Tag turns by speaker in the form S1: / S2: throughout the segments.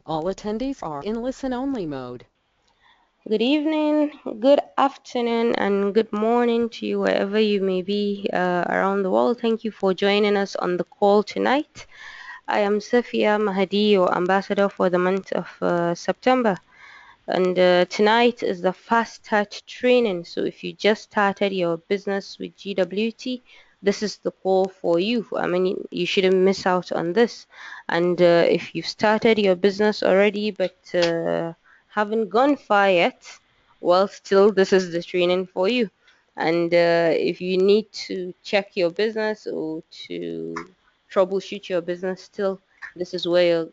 S1: All attendees are in listen-only mode.
S2: Good evening, good afternoon, and good morning to you wherever you may be around the world. Thank you for joining us on the call tonight. I am Safia Mahdi, your ambassador for the month of September. And tonight is the fast start training. So if you just started your business with GWT, this is the call for you. I mean, you shouldn't miss out on this. And if you've started your business already but haven't gone far yet, well, still, this is the training for you. And if you need to check your business or to troubleshoot your business, still, this is where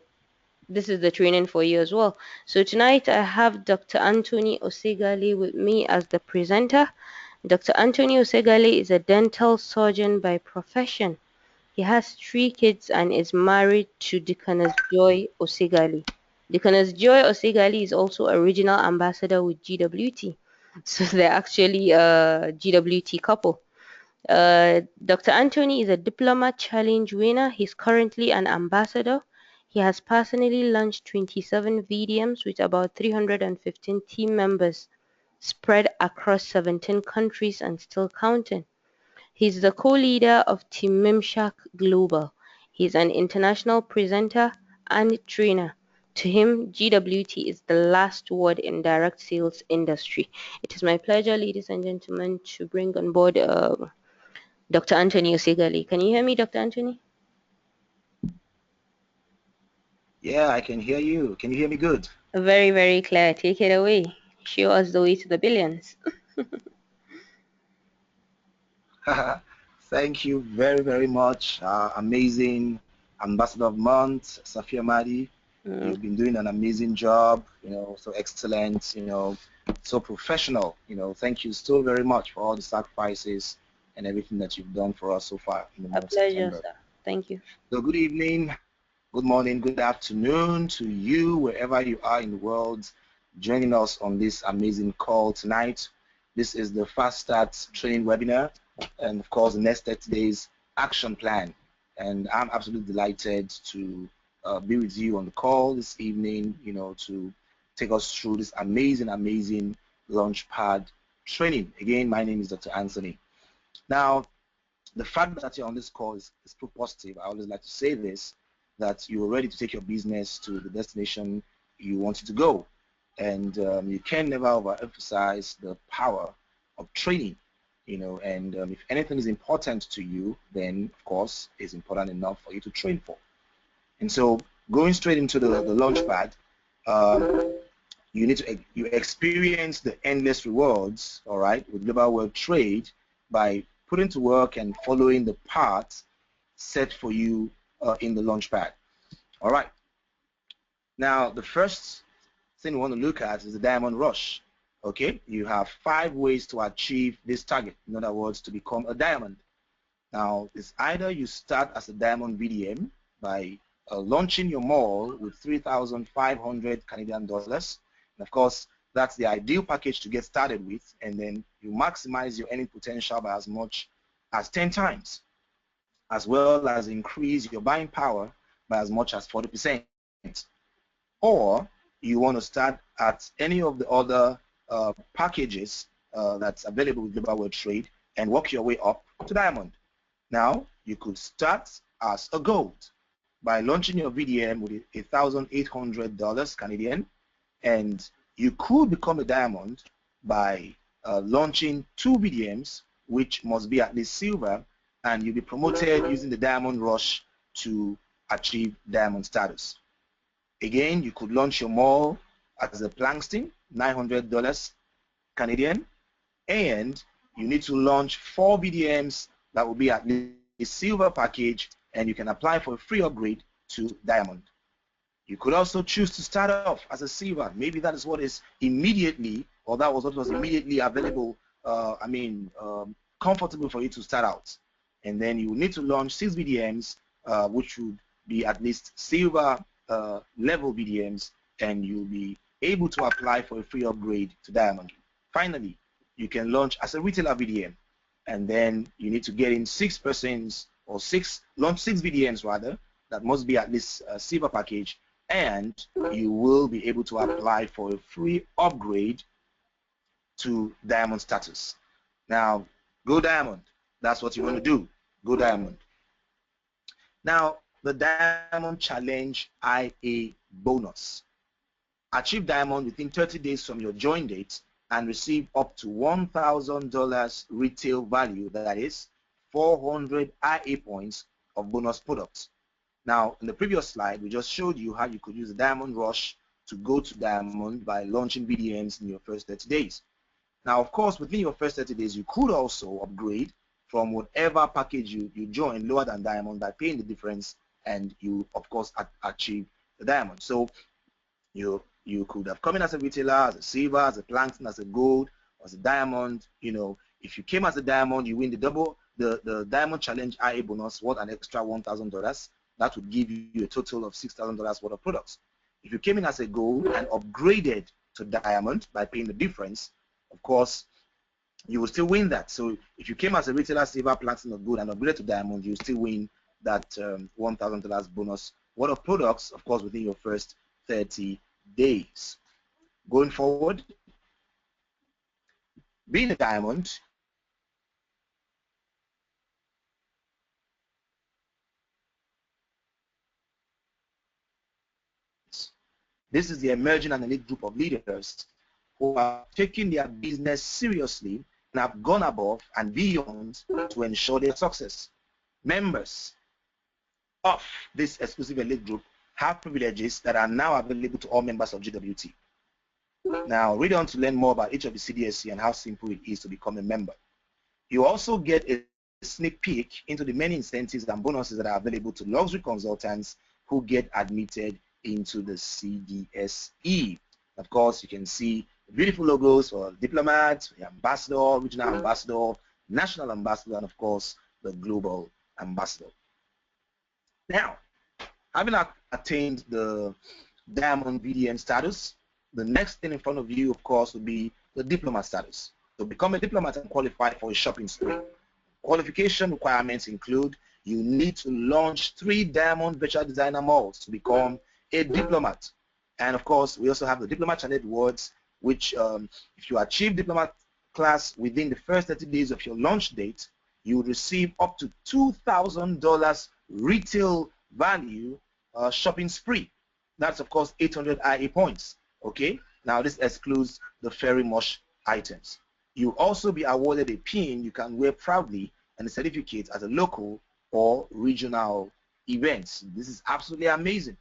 S2: this is the training for you as well. So tonight I have Dr. Anthony Oseghale with me as the presenter. Dr. Anthony Oseghale is a dental surgeon by profession. He has 3 kids and is married to Deaconess Joy Oseghale. Deaconess Joy Oseghale is also a regional ambassador with GWT. So they're actually a GWT couple. Dr. Anthony is a Diploma Challenge winner. He's currently an ambassador. He has personally launched 27 VDMs with about 315 team members spread across 17 countries and still counting. He's the co-leader of Team Mimshak Global. He's an international presenter and trainer. To him, GWT is the last word in direct sales industry. It is my pleasure, ladies and gentlemen, to bring on board Dr. Anthony Oseghale. Can you hear me, Dr. Anthony?
S3: Yeah, I can hear you. Can you hear me good?
S2: Very, very clear. Take it away. Show us the way to the billions.
S3: Thank you very, very much. Amazing Ambassador of Month, Safia Madi.
S2: Mm,
S3: You've been doing an amazing job, so excellent, so professional. Thank you so very much for all the sacrifices and everything that you've done for us so far in the
S2: a
S3: month of
S2: pleasure,
S3: September.
S2: sir. Thank you.
S3: So good evening, good morning, good afternoon to you, wherever you are in the world, joining us on this amazing call tonight. This is the Fast Start training webinar, and of course, the next 30 days action plan. And I'm absolutely delighted to be with you on the call this evening, to take us through this amazing launchpad training. Again, my name is Dr. Anthony. Now, the fact that you're on this call is proof positive. I always like to say this, that you're ready to take your business to the destination you want it to go. And you can never overemphasize the power of training, and if anything is important to you, then of course it's important enough for you to train for. And so going straight into the launch pad, you experience the endless rewards, all right, with global world trade by putting to work and following the path set for you in the launchpad. All right. Now, the first thing we want to look at is the diamond rush. Okay, you have 5 ways to achieve this target. In other words, to become a diamond. Now, it's either you start as a diamond VDM by launching your mall with 3,500 Canadian dollars. And of course, that's the ideal package to get started with, and then you maximize your earning potential by as much as 10 times, as well as increase your buying power by as much as 40%. Or you want to start at any of the other packages that's available with Global World Trade and work your way up to diamond. Now, you could start as a gold by launching your VDM with $1,800 Canadian, and you could become a diamond by launching 2 VDMs, which must be at least silver, and you'll be promoted using the diamond rush to achieve diamond status. Again, you could launch your mall as a Plankston, $900 Canadian, and you need to launch 4 VDMs that will be at least a silver package, and you can apply for a free upgrade to diamond. You could also choose to start off as a silver. Maybe that is what is immediately, or that was what was immediately available, comfortable for you to start out. And then you will need to launch 6 VDMs, which would be at least silver level VDMs, and you'll be able to apply for a free upgrade to diamond. Finally, you can launch as a retailer VDM, and then you need to get in 6 persons or launch 6 VDMs rather, that must be at least a silver package, and you will be able to apply for a free upgrade to diamond status. Now, go diamond. That's what you want to do. Go diamond. Now, the Diamond Challenge IA bonus. Achieve diamond within 30 days from your join date and receive up to $1,000 retail value, that is 400 IA points of bonus products. Now, in the previous slide, we just showed you how you could use the Diamond Rush to go to diamond by launching BDMs in your first 30 days. Now, of course, within your first 30 days, you could also upgrade from whatever package you join lower than diamond by paying the difference, and you, of course, achieve the diamond. So you could have come in as a retailer, as a silver, as a platinum, as a gold, as a diamond. You know, if you came as a diamond, you win the Diamond Challenge IA bonus worth an extra $1,000. That would give you a total of $6,000 worth of products. If you came in as a gold and upgraded to diamond by paying the difference, of course, you will still win that. So if you came as a retailer, silver, platinum, or gold and upgraded to diamond, you still win that $1,000 bonus worth of products, of course, within your first 30 days. Going forward, being a diamond, this is the emerging and elite group of leaders who are taking their business seriously and have gone above and beyond to ensure their success. Members of this exclusive elite group have privileges that are now available to all members of GWT. Now, read on to learn more about each of the CDSC and how simple it is to become a member. You also get a sneak peek into the many incentives and bonuses that are available to luxury consultants who get admitted into the CDSE. Of course, you can see beautiful logos for diplomats, the ambassador, regional ambassador, national ambassador, and of course, the global ambassador. Now, having attained the diamond BDM status, the next thing in front of you, of course, will be the diplomat status. To become a diplomat and qualify for a shopping spree, qualification requirements include you need to launch 3 diamond virtual designer malls to become a diplomat. And of course, we also have the Diplomat Challenge Rewards, which if you achieve diplomat class within the first 30 days of your launch date, you will receive up to $2,000 retail value shopping spree. That's, of course, 800 IA points. Okay, now this excludes the fairy mosh items. You'll also be awarded a pin you can wear proudly and a certificate at a local or regional events. This is absolutely amazing.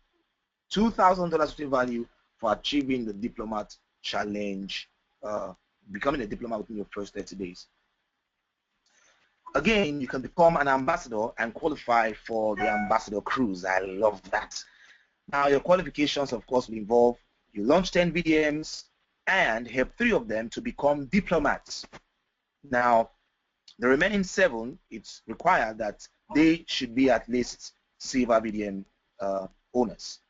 S3: $2,000 retail value for achieving the Diplomat Challenge, becoming a diplomat within your first 30 days. Again, you can become an ambassador and qualify for the ambassador cruise. I love that. Now, your qualifications, of course, will involve you launch 10 BDMs and help 3 of them to become diplomats. Now, the remaining 7, it's required that they should be at least silver BDM owners.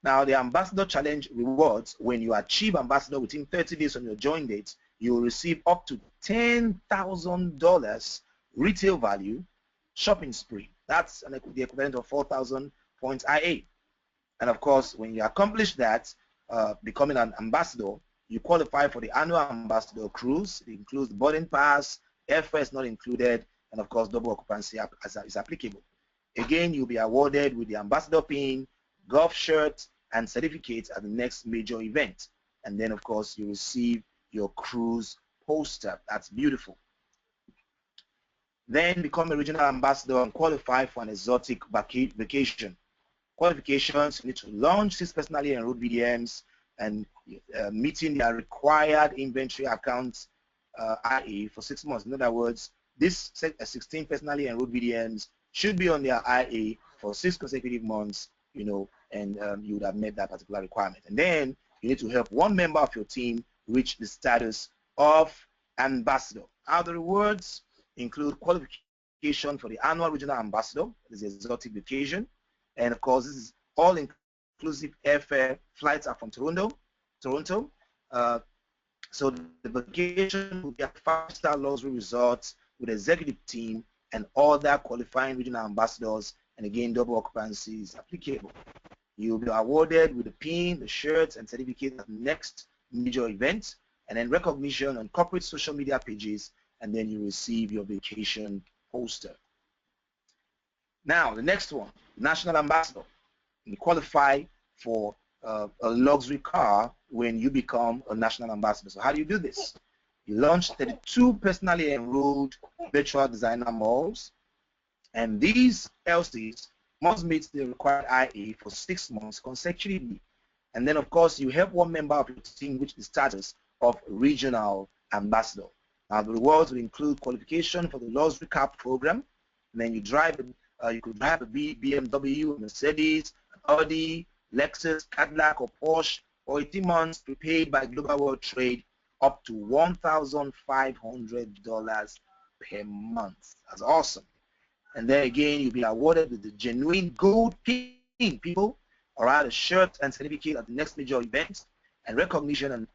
S3: Now, the Ambassador Challenge rewards, when you achieve ambassador within 30 days on your join date, you will receive up to $10,000 retail value shopping spree. That's the equivalent of 4,000 points IA. And of course, when you accomplish that, becoming an ambassador, you qualify for the annual ambassador cruise. It includes boarding pass, airfare is not included, and of course, double occupancy is applicable. Again, you'll be awarded with the ambassador pin, golf shirt, and certificates at the next major event. And then, of course, you receive your cruise poster. That's beautiful. Then become a regional ambassador and qualify for an exotic vacation. Qualifications: you need to launch 6 personally enrolled BDMs and meeting their required inventory accounts IA for 6 months. In other words, this 16 personally enrolled BDMs should be on their IA for 6 consecutive months, you know, and you would have met that particular requirement. And then you need to help 1 member of your team reach the status of ambassador. Other rewards include qualification for the annual regional ambassador, this is exotic vacation, and of course this is all inclusive airfare. Flights are from Toronto. So the vacation will be a 5-star luxury resort with executive team and other qualifying regional ambassadors, and again double occupancy is applicable. You'll be awarded with the pin, the shirts, and certificate at the next major event, and then recognition on corporate social media pages, and then you receive your vacation poster. Now, the next one, National Ambassador. You qualify for a luxury car when you become a National Ambassador. So how do you do this? You launch 32 personally enrolled virtual designer malls, and these LCs must meet the required IA for 6 months consecutively. And then, of course, you help one member of your team reach the status of Regional Ambassador. Now, the rewards will include qualification for the luxury car program, and then you could drive a BMW, a Mercedes, an Audi, Lexus, Cadillac, or Porsche for 18 months prepaid by Global World Trade up to $1,500 per month. That's awesome. And then again, you'll be awarded with the genuine gold pin, people, or a shirt and certificate at the next major event, and recognition on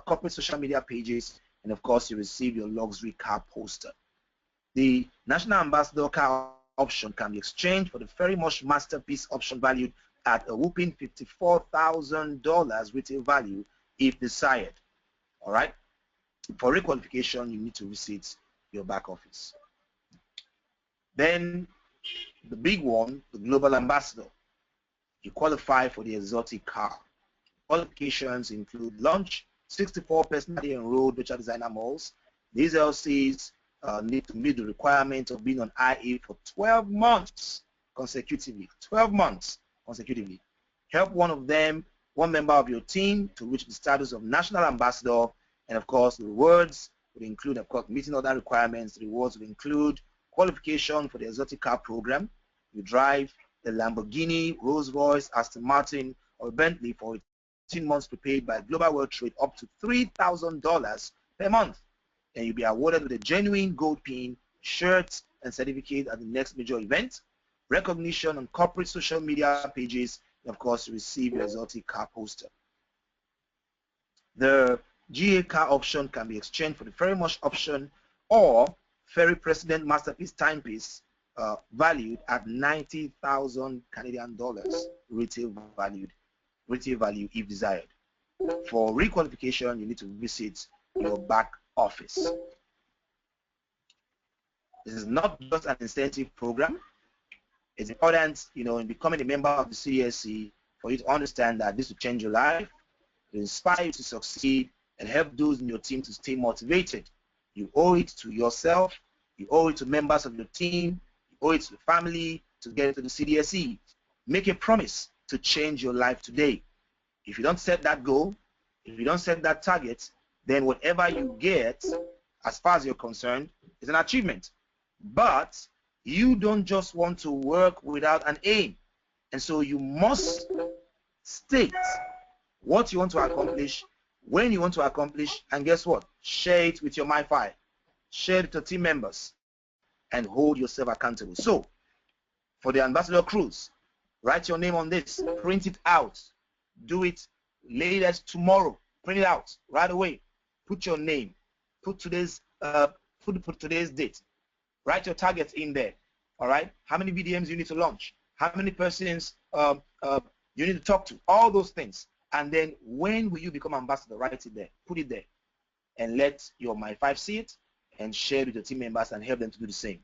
S3: corporate social media pages, and of course, you receive your luxury car poster. The National Ambassador car option can be exchanged for the very much masterpiece option valued at a whopping $54,000 retail value if desired. All right. For requalification, you need to visit your back office. Then the big one, the Global Ambassador. You qualify for the exotic car. Qualifications include launch 64 personally enrolled virtual designer malls. These LCs need to meet the requirement of being on IA for 12 months consecutively. 12 months consecutively. Help one member of your team to reach the status of National Ambassador, and of course the rewards will include, of course, meeting other requirements. The rewards will include qualification for the exotic car program. You drive the Lamborghini, Rolls-Royce, Aston Martin, or Bentley for 18 months prepaid by Global World Trade up to $3,000 per month. And you'll be awarded with a genuine gold pin, shirts, and certificate at the next major event, recognition on corporate social media pages, and of course, you receive your exotic car poster. The GA car option can be exchanged for the Ferry Mush option or Ferry President Masterpiece Timepiece valued at 90,000 Canadian dollars retail value if desired. For requalification, you need to visit your back office. This is not just an incentive program. It's important, in becoming a member of the CSC for you to understand that this will change your life, to inspire you to succeed, and help those in your team to stay motivated. You owe it to yourself, you owe it to members of your team, you owe it to the family to get into the CDSE. Make a promise to change your life today. If you don't set that goal, if you don't set that target, then whatever you get, as far as you're concerned, is an achievement. But you don't just want to work without an aim. And so you must state what you want to accomplish, when you want to accomplish, and guess what? Share it with your MyFi, share it with your team members, and hold yourself accountable. So, for the Ambassador Cruise, write your name on this, print it out, do it latest tomorrow, print it out right away, put your name, put today's date, write your targets in there. All right, how many VDMs you need to launch, how many persons you need to talk to, all those things. And then when will you become ambassador? Write it there, put it there, and let your My5 see it and share it with your team members and help them to do the same.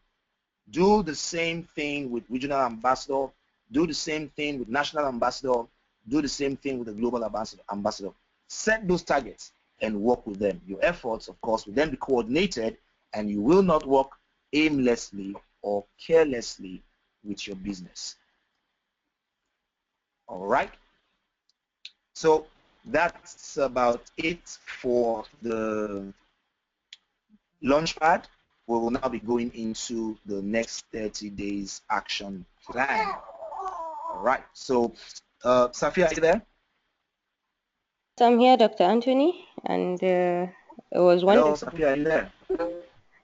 S3: Do the same thing with regional ambassador, do the same thing with national ambassador, do the same thing with the global ambassador. Set those targets and work with them. Your efforts, of course, will then be coordinated, and you will not work aimlessly or carelessly with your business. All right. So that's about it for the Launchpad. We will now be going into the next 30 days action plan. All right. So, Safia, are you there?
S2: I'm here, Dr. Anthony, and it was wonderful.
S3: Hello, Safia, are you there?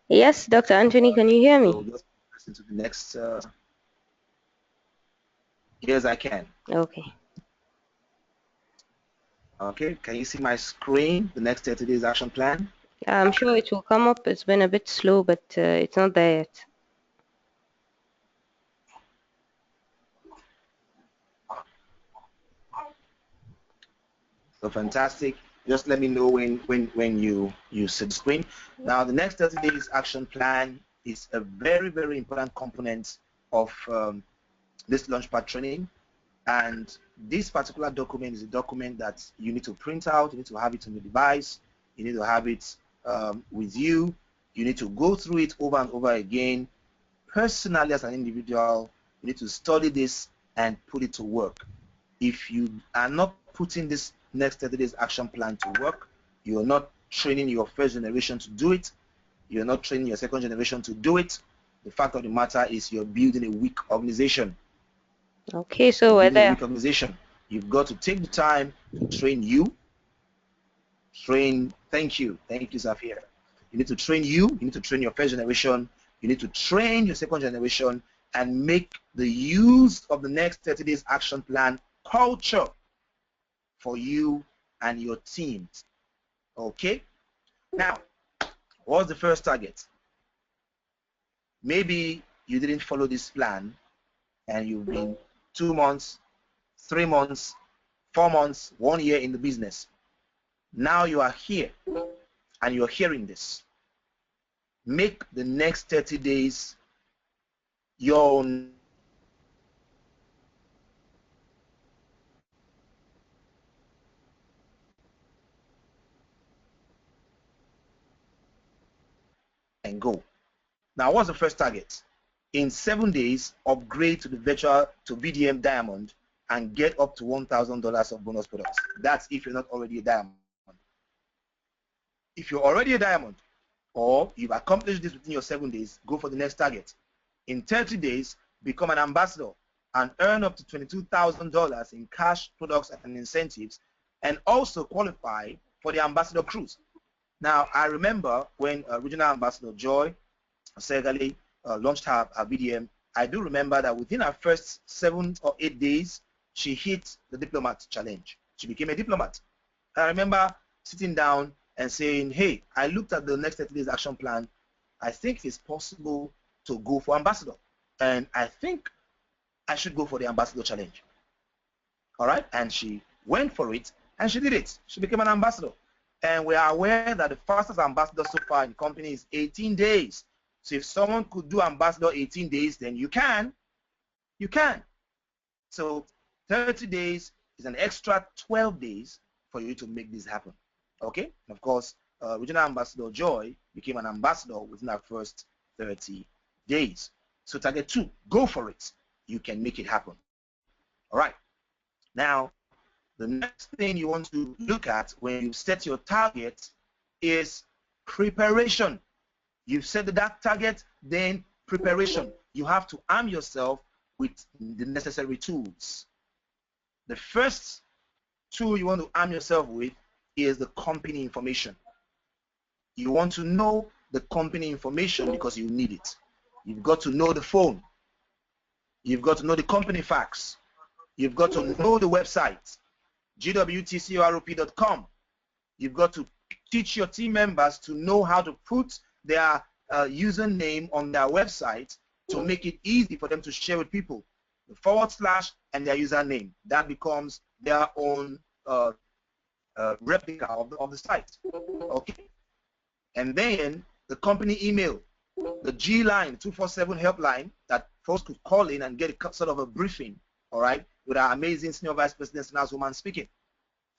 S2: Yes, Dr. Anthony, can you hear me?
S3: So just listen to the next. Yes, I can.
S2: Okay.
S3: Okay, can you see my screen, the next 30 days action plan?
S2: I'm sure it will come up. It's been a bit slow, but it's not there yet.
S3: So fantastic. Just let me know when you see the screen. Now the next 30 days action plan is a very, very important component of this Launchpad training. And this particular document is a document that you need to print out, you need to have it on your device, you need to have it with you, you need to go through it over and over again. Personally, as an individual, you need to study this and put it to work. If you are not putting this next 30 days action plan to work, you are not training your first generation to do it, you're not training your second generation to do it, the fact of the matter is you're building a weak organization.
S2: Okay, so
S3: You're building a
S2: whether
S3: weak organization. You've got to take the time to train you, thank you, Zafir. You need to train you need to train your first generation, you need to train your second generation, and make the use of the next 30 days action plan culture for you and your teams. Okay? Now, what's the first target? Maybe you didn't follow this plan and you've been 2 months, 3 months, 4 months, 1 year in the business. Now you are here and you're hearing this. Make the next 30 days your own and go. Now, what's the first target? In 7 days, upgrade to the virtual to VDM Diamond and get up to $1,000 of bonus products. That's if you're not already a diamond. If you're already a diamond, or you've accomplished this within your 7 days, go for the next target. In 30 days, become an ambassador and earn up to $22,000 in cash, products, and incentives, and also qualify for the Ambassador Cruise. Now, I remember when Regional Ambassador Joy Oseghale launched her BDM, I do remember that within her first 7 or 8 days, she hit the diplomat challenge. She became a diplomat. I remember sitting down and saying, hey, I looked at the next 30 days action plan. I think it's possible to go for ambassador. And I think I should go for the ambassador challenge. All right? And she went for it and she did it. She became an ambassador. And we are aware that the fastest ambassador so far in the company is 18 days. So if someone could do ambassador 18 days, then you can. You can. So 30 days is an extra 12 days for you to make this happen. Okay? And of course, Regional Ambassador Joy became an ambassador within our first 30 days. So target 2, go for it. You can make it happen. All right. Now, the next thing you want to look at when you set your target is preparation. You've set the target, then preparation. You have to arm yourself with the necessary tools. The first tool you want to arm yourself with is the company information. You want to know the company information because you need it. You've got to know the phone. You've got to know the company fax. You've got to know the website, gwtcorp.com. You've got to teach your team members to know how to put their username on their website to make it easy for them to share with people. The / and their username. That becomes their own replica of the site. Okay. And then the company email, the G line, 247 helpline that folks could call in and get a sort of a briefing, all right, with our amazing senior vice president, Naz Woman speaking.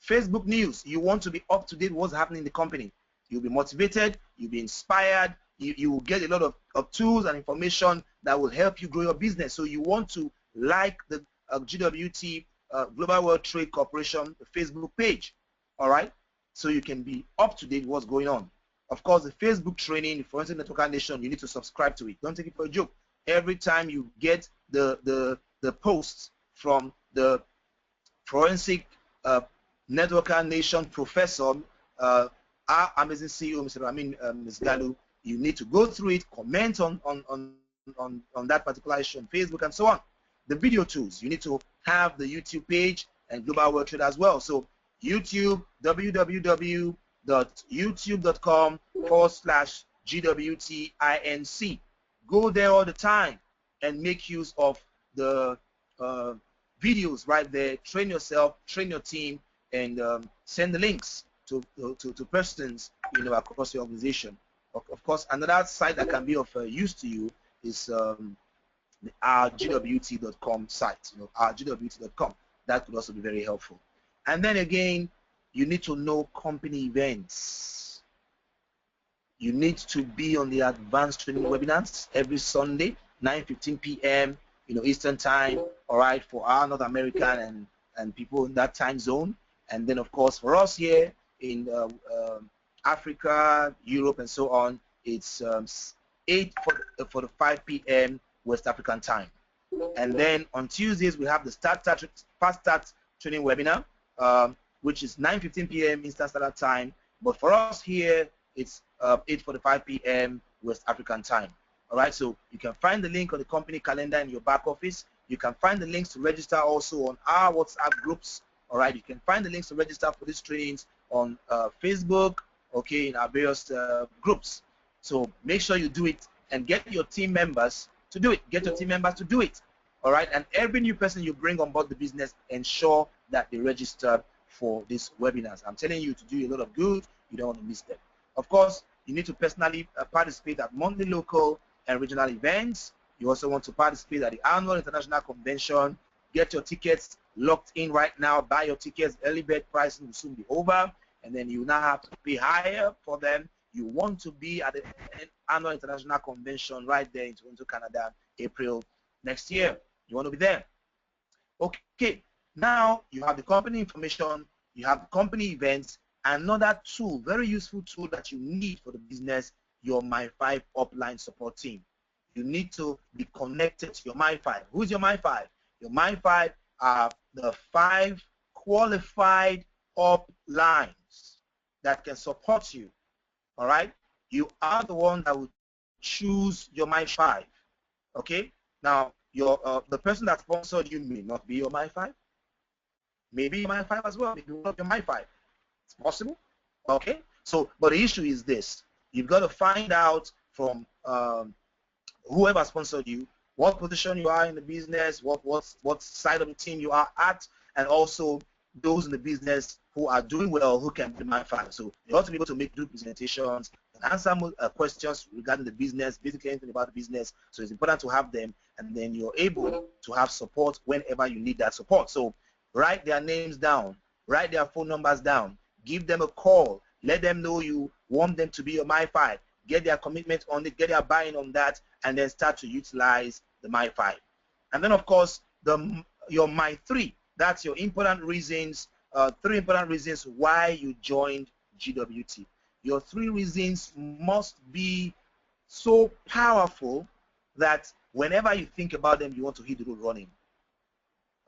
S3: Facebook news, you want to be up to date with what's happening in the company. You'll be motivated, you'll be inspired, you will get a lot of tools and information that will help you grow your business. So you want to like the GWT Global World Trade Corporation Facebook page, all right, so you can be up to date with what's going on. Of course, the Facebook training, Forensic Networker Nation, you need to subscribe to it. Don't take it for a joke. Every time you get the posts from the Forensic Networker Nation professor, our amazing CEO, Mr. Ramin Oseghale, you need to go through it, comment on that particular issue on Facebook and so on. The video tools, you need to have the YouTube page and Global World Trade as well. So YouTube, www.youtube.com/GWTINC. Go there all the time and make use of the videos right there. Train yourself, train your team, and send the links to persons, you know, across your organization. Of course, another site that can be of use to you is our GWT.com site, you know, our GWT.com. That could also be very helpful. And then again, you need to know company events. You need to be on the advanced training webinars every Sunday, 9:15 p.m. you know, Eastern time. All right, for our North American and people in that time zone. And then of course for us here in Africa, Europe, and so on, it's 8:45 p.m. West African time. And then on Tuesdays we have the Fast Start training webinar, which is 9:15 p.m. Eastern Standard Time. But for us here, it's 8:45 p.m. West African time. All right, so you can find the link on the company calendar in your back office. You can find the links to register also on our WhatsApp groups. All right, you can find the links to register for these trainings on Facebook, okay, in our various groups. So make sure you do it and get your team members to do it. Get your team members to do it. All right, and every new person you bring on board the business, ensure that they register for these webinars. I'm telling you to do a lot of good. You don't want to miss them. Of course, you need to personally participate at monthly, local, and regional events. You also want to participate at the annual international convention. Get your tickets locked in right now. Buy your tickets. Early bird pricing will soon be over, and then you now have to pay higher for them. You want to be at the annual international convention right there in Toronto, Canada, April next year. You want to be there. Okay, now you have the company information, you have the company events. Another tool, very useful tool that you need for the business, your My5 upline support team. You need to be connected to your My5. Who's your My5? Your My5 are the 5 qualified uplines that can support you. All right? You are the one that will choose your My5. Okay? Now, the person that sponsored you may not be your My5. Maybe your My5 as well. Maybe one of your My5. It's possible. Okay? So, but the issue is this. You've got to find out from whoever sponsored you what position you are in the business, what side of the team you are at, and also those in the business who are doing well, who can be My5. So you ought to be able to make good presentations and answer questions regarding the business, basically anything about the business. So it's important to have them, and then you're able to have support whenever you need that support. So write their names down, write their phone numbers down, give them a call, let them know you want them to be your My5, get their commitment on it, get their buy-in on that, and then start to utilize the My5. And then of course your My3, that's your important reasons, 3 important reasons why you joined GWT. Your 3 reasons must be so powerful that whenever you think about them, you want to hit the road running.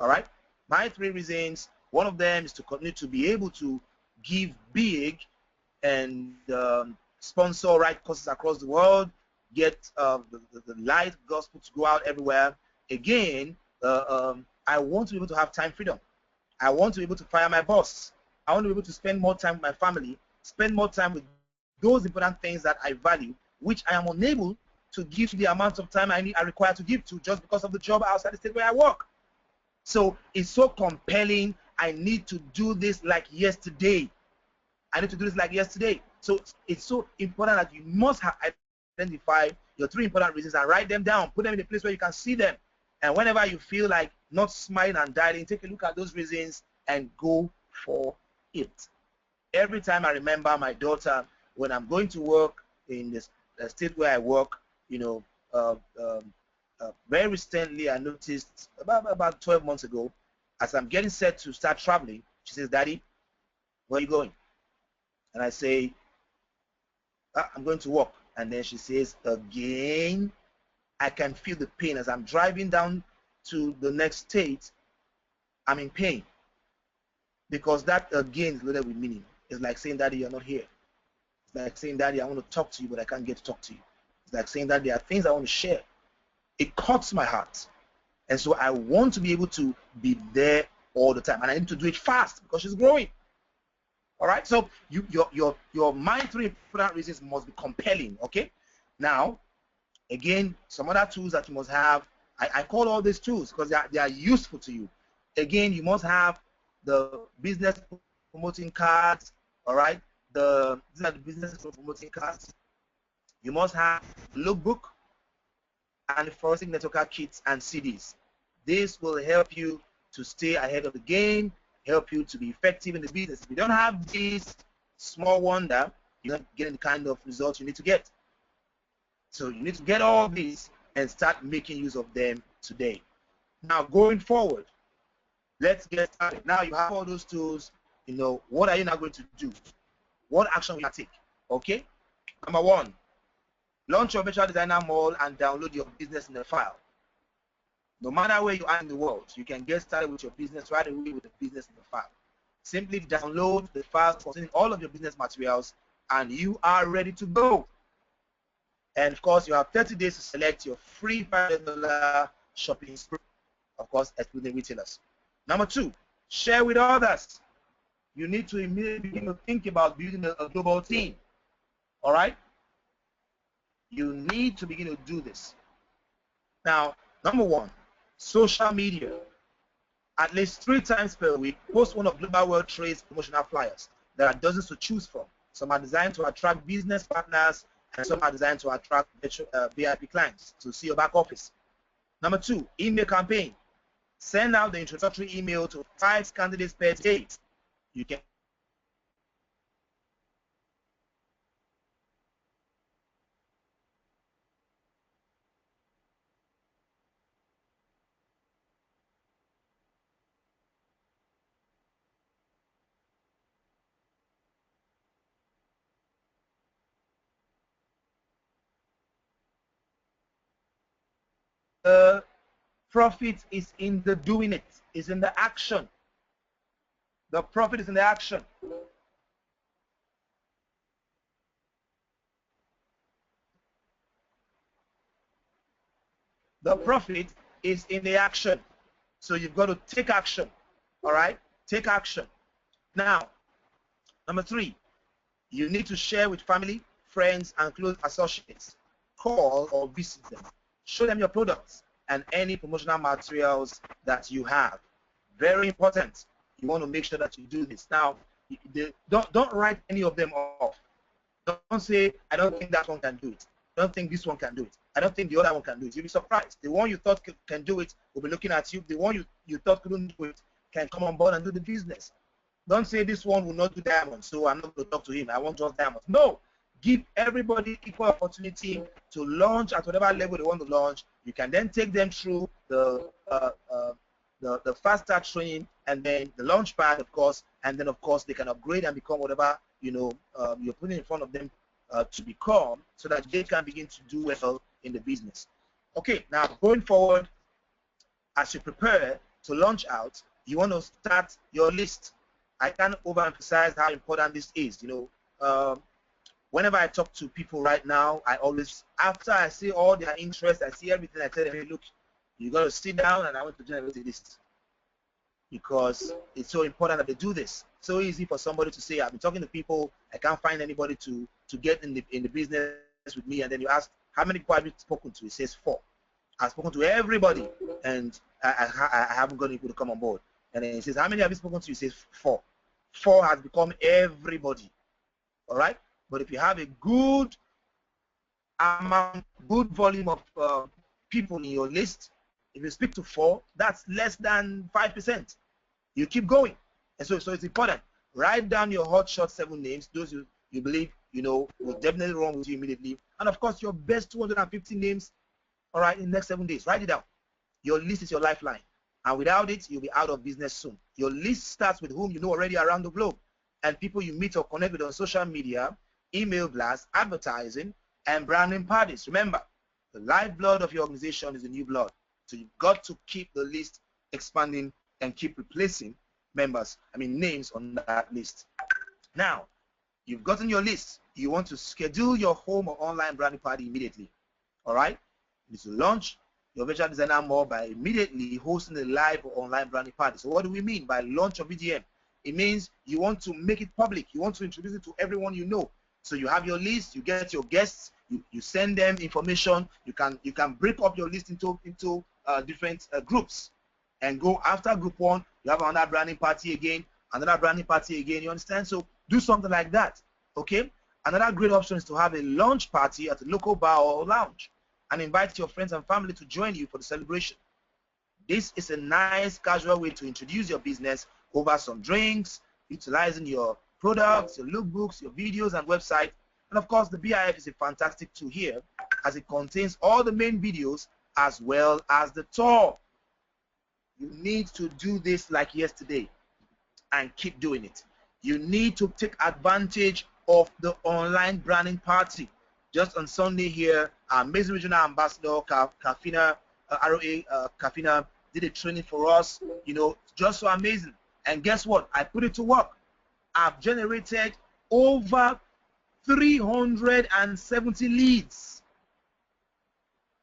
S3: All right? My 3 reasons, one of them is to continue to be able to give big and sponsor right courses across the world, get the light gospel to go out everywhere. Again, I want to be able to have time freedom. I want to be able to fire my boss. I want to be able to spend more time with my family, spend more time with those important things that I value, which I am unable to give the amount of time I require to give to just because of the job outside the state where I work. So it's so compelling. I need to do this like yesterday. I need to do this like yesterday. So it's so important that you must have identify your 3 important reasons and write them down. Put them in a place where you can see them. And whenever you feel like not smiling and dialing, take a look at those reasons and go for it. Every time I remember my daughter, when I'm going to work in this state where I work, you know, very recently I noticed about 12 months ago, as I'm getting set to start traveling, she says, "Daddy, where are you going?" And I say, "I'm going to work." And then she says, "Again?" I can feel the pain as I'm driving down to the next state. I'm in pain because that again is loaded with meaning. It's like saying, "Daddy, you're not here." It's like saying, "Daddy, I want to talk to you, but I can't get to talk to you." It's like saying that there are things I want to share. It cuts my heart. And so I want to be able to be there all the time. And I need to do it fast because she's growing. All right? So your mind 3 important reasons must be compelling, okay? Now, again, some other tools that you must have, I call all these tools because they are useful to you. Again, you must have the business promoting cards, all right? These are the businesses for promoting cards. You must have lookbook and forensic networker kits and CDs. This will help you to stay ahead of the game, help you to be effective in the business. If you don't have this, small wonder you're not getting the kind of results you need to get. So you need to get all these and start making use of them today. Now, going forward, let's get started. Now you have all those tools. You know, what are you now going to do? What action will you take? Okay. Number one, launch your virtual designer mall and download your business in the file. No matter where you are in the world, you can get started with your business right away with the business in the file. Simply download the files containing all of your business materials and you are ready to go. And of course, you have 30 days to select your free $5 shopping spree, of course, excluding retailers. Number two, share with others. You need to immediately begin to think about building a global team. All right? You need to begin to do this. Now, number one, social media. At least 3 times per week, post one of Global World Trade's promotional flyers. There are dozens to choose from. Some are designed to attract business partners, and some are designed to attract VIP clients to see your back office. Number two, email campaign. Send out the introductory email to 5 candidates per day. You can profit is in the doing it, is in the action. The profit is in the action. The profit is in the action. So you've got to take action. All right? Take action. Now, number 3, you need to share with family, friends, and close associates. Call or visit them. Show them your products and any promotional materials that you have. Very important. You want to make sure that you do this. Now, don't write any of them off. Don't say, I don't think that one can do it. I don't think this one can do it. I don't think the other one can do it. You'll be surprised. The one you thought can do it will be looking at you. The one you thought couldn't do it can come on board and do the business. Don't say this one will not do diamonds, so I'm not going to talk to him. I want just diamonds. No. Give everybody equal opportunity to launch at whatever level they want to launch. You can then take them through the fast start training and then the launch pad, of course, and then of course they can upgrade and become whatever you're putting in front of them to become, so that they can begin to do well in the business. Okay, now going forward, as you prepare to launch out, you want to start your list. I can't overemphasize how important this is. Whenever I talk to people right now, I always, after I see all their interests, I see everything, I tell them, hey, look, you got to sit down and I want to generate a list, because it's so important that they do this. So easy for somebody to say, I've been talking to people, I can't find anybody to get in the business with me, and then you ask, how many people have you spoken to? It says 4. I've spoken to everybody, and I haven't got people to come on board. And then it says, how many have you spoken to? It says 4. 4 has become everybody. All right? But if you have a good amount, good volume of people in your list, if you speak to 4, that's less than 5%. You keep going. And so it's important. Write down your hotshot 7 names, those you believe, will definitely run with you immediately. And of course, your best 250 names, all right, in the next 7 days. Write it down. Your list is your lifeline. And without it, you'll be out of business soon. Your list starts with whom you know already around the globe, and people you meet or connect with on social media, email blasts, advertising, and branding parties. Remember, the lifeblood of your organization is the new blood. So you've got to keep the list expanding and keep replacing names on that list. Now, you've gotten your list. You want to schedule your home or online branding party immediately. All right? You need to launch your virtual designer more by immediately hosting a live or online branding party. So what do we mean by launch of VDM? It means you want to make it public. You want to introduce it to everyone you know. So you have your list, you get your guests, you send them information. You can break up your list into different groups, and go after group 1. You have another branding party again. another branding party again, you understand? So do something like that, okay? Another great option is to have a launch party at a local bar or lounge and invite your friends and family to join you for the celebration. This is a nice casual way to introduce your business over some drinks, utilizing your products, your lookbooks, your videos and website. And of course, the BIF is a fantastic tool here as it contains all the main videos as well as the tour. You need to do this like yesterday and keep doing it. You need to take advantage of the online branding party. Just on Sunday here, our amazing regional ambassador, Kafina, Kafina, did a training for us, you know, just so amazing. And guess what? I put it to work. I've generated over 370 leads.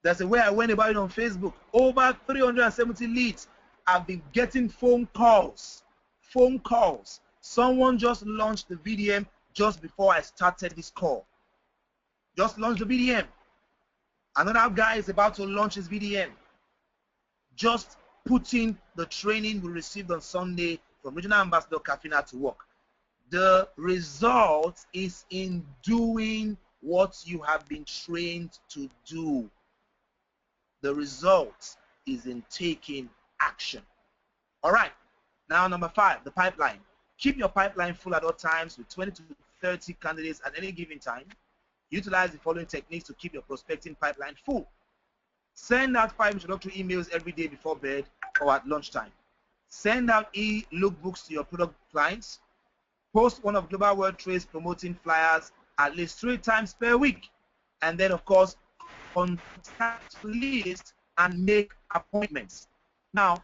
S3: That's the way I went about it on Facebook. Over 370 leads. I've been getting phone calls. Phone calls. Someone just launched the VDM just before I started this call. Just launched the VDM. Another guy is about to launch his VDM. Just putting the training we received on Sunday from Regional Ambassador Kafina to work. The result is in doing what you have been trained to do. The result is in taking action. All right. Now, number 5, the pipeline. Keep your pipeline full at all times with 20 to 30 candidates at any given time. Utilize the following techniques to keep your prospecting pipeline full. Send out 5 introductory emails every day before bed or at lunchtime. Send out e-lookbooks to your product clients. Post one of Global World Trade's promoting flyers at least 3 times per week. And then, of course, contact list and make appointments. Now,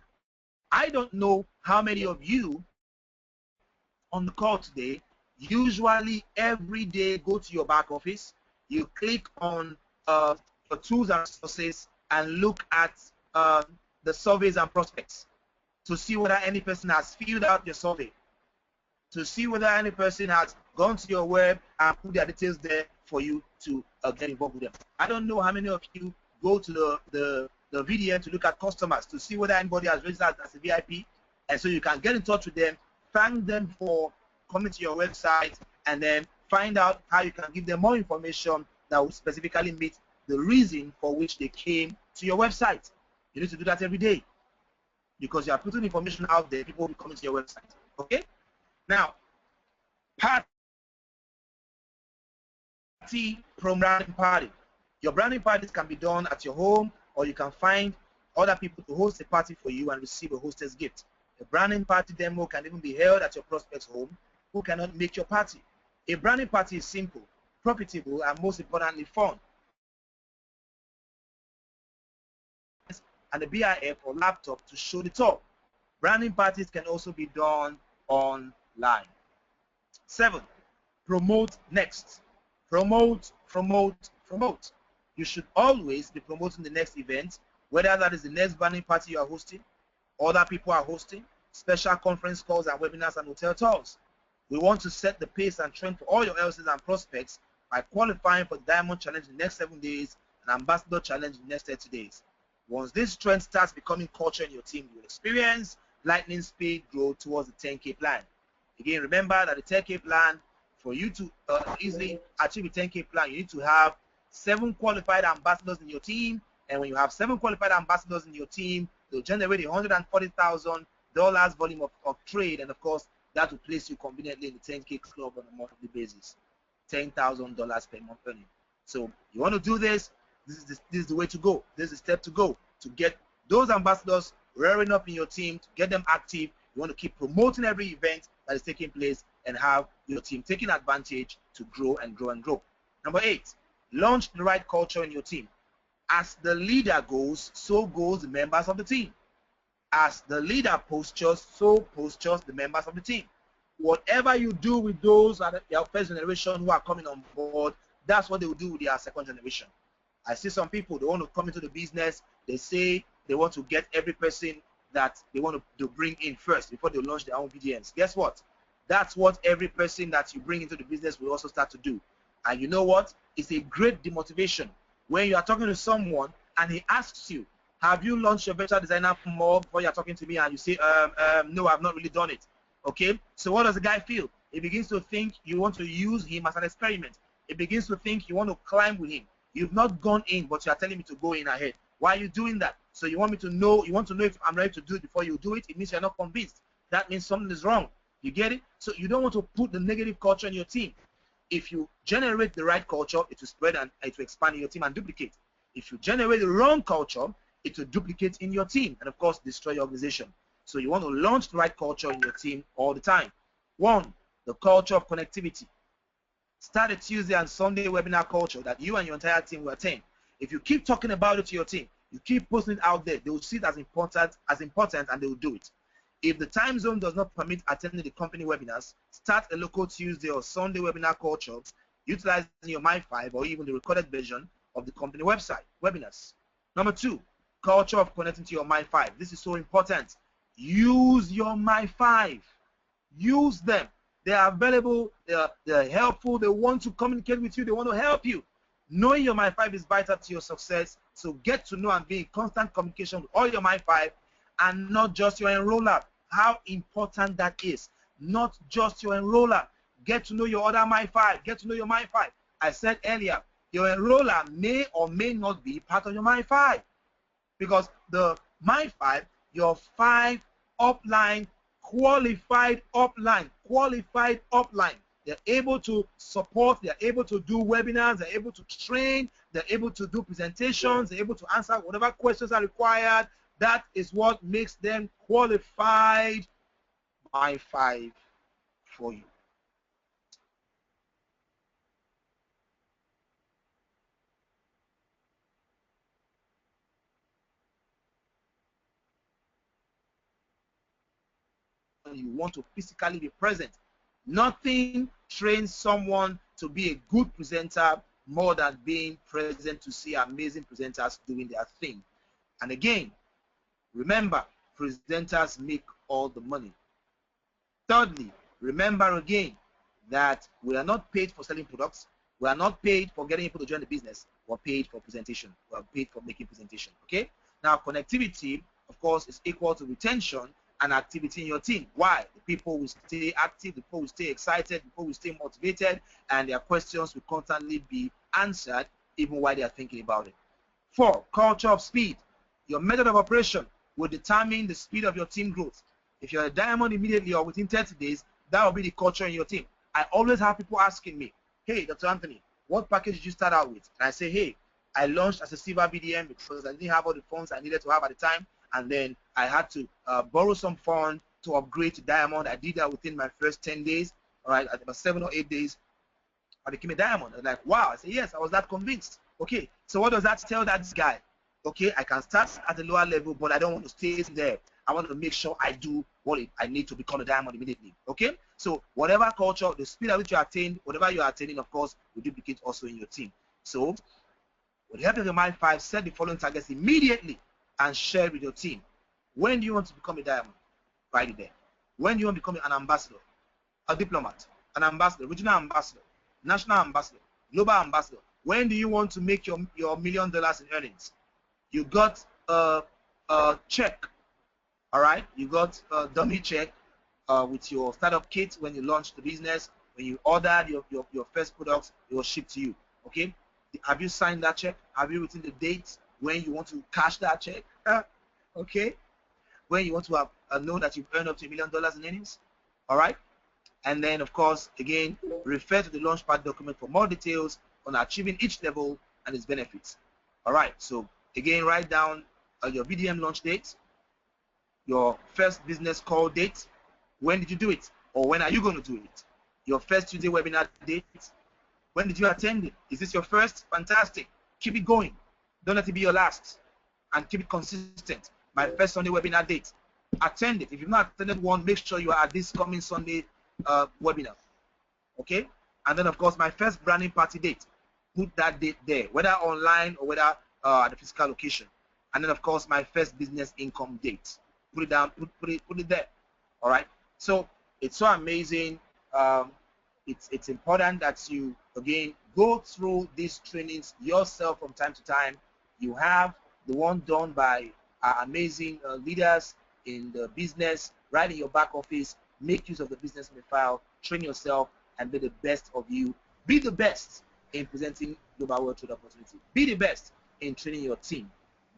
S3: I don't know how many of you on the call today usually every day go to your back office, you click on your tools and resources and look at the surveys and prospects to see whether any person has filled out your survey, to see whether any person has gone to your web and put their details there for you to get involved with them. I don't know how many of you go to the VDM to look at customers to see whether anybody has registered as a VIP, and so you can get in touch with them, thank them for coming to your website, and then find out how you can give them more information that will specifically meet the reason for which they came to your website. You need to do that every day because you are putting information out there, people will be coming to your website. Okay? Now, party branding party. Your branding parties can be done at your home, or you can find other people to host a party for you and receive a hostess gift. A branding party demo can even be held at your prospect's home who cannot make your party. A branding party is simple, profitable, and most importantly, fun. And a BIF or laptop to show the top. Branding parties can also be done online. 7, promote next. Promote, promote, promote. You should always be promoting the next event, whether that is the next branding party you are hosting, other people are hosting, special conference calls and webinars and hotel tours. We want to set the pace and trend for all your LCs and prospects by qualifying for the Diamond Challenge in the next 7 days and Ambassador Challenge in the next 30 days. Once this trend starts becoming culture in your team, you will experience lightning speed growth towards the 10K plan. Again, remember that the 10K plan, for you to easily achieve a 10K plan, you need to have 7 qualified ambassadors in your team. And when you have 7 qualified ambassadors in your team, they'll generate $140,000 volume of trade. And of course, that will place you conveniently in the 10K club on a monthly basis. $10,000 per month earning. So you want to do this, this is the way to go. This is the step to go to get those ambassadors rearing up in your team, to get them active. You want to keep promoting every event that is taking place and have your team taking advantage to grow and grow and grow. Number 8, launch the right culture in your team. As the leader goes, so goes the members of the team. As the leader postures, so postures the members of the team. Whatever you do with those at your first generation who are coming on board, that's what they will do with their second generation. I see some people, they want to come into the business, they say they want to get every person that they want to bring in first before they launch their own VDMs. Guess what? That's what every person that you bring into the business will also start to do. And you know what? It's a great demotivation when you are talking to someone and he asks you, have you launched your virtual designer more before you're talking to me, and you say, no, I've not really done it. Okay, so what does the guy feel? He begins to think you want to use him as an experiment. He begins to think you want to climb with him. You've not gone in, but you are telling me to go in ahead. Why are you doing that? So you want me to know, you want to know if I'm ready to do it before you do it. It means you're not convinced. That means something is wrong. You get it? So you don't want to put the negative culture in your team. If you generate the right culture, it will spread and it will expand in your team and duplicate. If you generate the wrong culture, it will duplicate in your team and, of course, destroy your organization. So you want to launch the right culture in your team all the time. 1, the culture of connectivity. Start a Tuesday and Sunday webinar culture that you and your entire team will attend. If you keep talking about it to your team, you keep posting it out there, they will see it as important, and they will do it. If the time zone does not permit attending the company webinars, start a local Tuesday or Sunday webinar culture utilizing your My5 or even the recorded version of the company website webinars. Number 2, culture of connecting to your My5. This is so important. Use your My5. Use them. They are available. They're helpful. They want to communicate with you. They want to help you. Knowing your My5 is vital to your success. So get to know and be in constant communication with all your My5 and not just your enroller. How important that is. Not just your enroller. Get to know your other My5. Get to know your My5. I said earlier, your enroller may or may not be part of your My5 because the My5, your 5 upline, qualified upline, they're able to support, they're able to do webinars, they're able to train, they're able to do presentations, they're able to answer whatever questions are required. That is what makes them qualified My5 for you. You want to physically be present. Nothing trains someone to be a good presenter more than being present to see amazing presenters doing their thing. And again, remember, presenters make all the money. Thirdly, remember again that we are not paid for selling products. We are not paid for getting people to join the business. We're paid for presentation. We're paid for making presentation. Okay? Now, connectivity, of course, is equal to retention and activity in your team. Why? The people will stay active, the people will stay excited, the people will stay motivated, and their questions will constantly be answered even while they are thinking about it. 4, culture of speed. Your method of operation will determine the speed of your team growth. If you're a diamond immediately or within 30 days, that will be the culture in your team. I always have people asking me, hey, Dr. Anthony, what package did you start out with? And I say, hey, I launched as a silver BDM because I didn't have all the funds I needed to have at the time. And then I had to borrow some funds to upgrade to diamond. I did that within my first 10 days. All right, at about 7 or 8 days, I became a diamond. I was like, wow. I said, yes, I was that convinced. Okay, so what does that tell that guy? Okay, I can start at the lower level, but I don't want to stay there. I want to make sure I do what I need to become a diamond immediately. Okay, so whatever culture, the speed at which you attain, whatever you are attaining, of course, will duplicate also in your team. So with the help of your My5, set the following targets immediately and share with your team. When do you want to become a diamond? Write it there. When do you want to become an ambassador, a diplomat, an ambassador, regional ambassador, national ambassador, global ambassador? When do you want to make your $1 million in earnings? You got a check, all right? You got a dummy check with your startup kit when you launched the business. When you ordered your first products, it was shipped to you, okay? Have you signed that check? Have you written the date when you want to cash that check? Okay? When you want to have know that you've earned up to $1 million in earnings, all right? And then, of course, again, refer to the Launchpad document for more details on achieving each level and its benefits. All right, so again, write down your BDM launch date, your first business call date, when did you do it, or when are you going to do it, your first Tuesday webinar date, when did you attend it, is this your first? Fantastic, keep it going, don't let it be your last, and keep it consistent. My first Sunday webinar date, attend it. If you've not attended one, make sure you are at this coming Sunday webinar, okay? And then, of course, my first branding party date, put that date there, whether online or whether at the physical location. And then, of course, my first business income date, put it down, put it there. All right, so it's so amazing. It's important that you again go through these trainings yourself from time to time. You have the one done by amazing leaders in the business right in your back office. make use of the business file, train yourself, and be the best of you. Be the best in presenting global world trade opportunity. Be the best in training your team.